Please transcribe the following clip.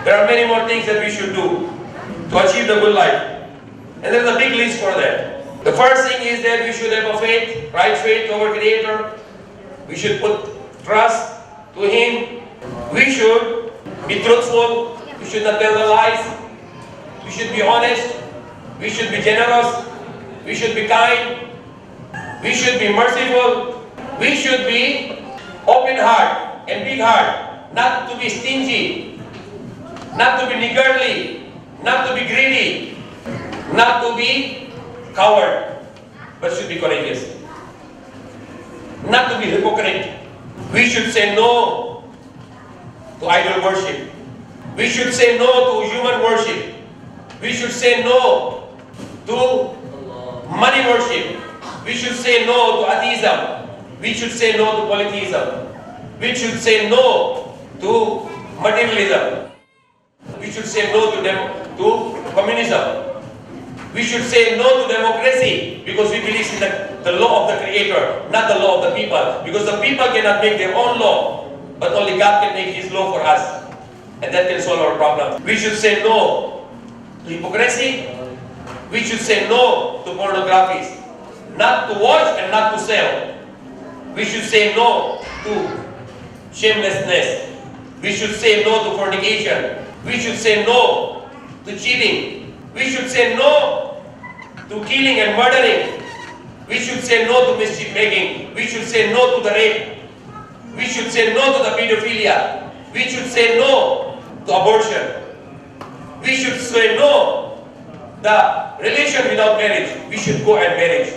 There are many more things that we should do to achieve the good life. And there's a big list for that. The first thing is that we should have a faith, right faith to our Creator. We should put trust to Him. We should be truthful. We should not tell the lies. We should be honest. We should be generous. We should be kind. We should be merciful. We should be open heart and big heart. Not to be stingy. Not to be niggardly. Not to be greedy. Not to be coward. But should be courageous. Not to be hypocrite. We should say no to idol worship. We should say no to human worship. We should say no to money worship. We should say no to atheism. We should say no to polytheism. We should say no to materialism. We should say no to communism. We should say no to democracy because we believe in the law of the Creator, not the law of the people. Because the people cannot make their own law, but only God can make His law for us. And that can solve our problem. We should say no to hypocrisy. We should say no to pornography. Not to watch and not to sell. We should say no to shamelessness. We should say no to fornication. We should say no to cheating. We should say no to killing and murdering. We should say no to mischief making. We should say no to the rape. We should say no to the pedophilia. We should say no to abortion. We should say no the relation without marriage. We should go and marriage.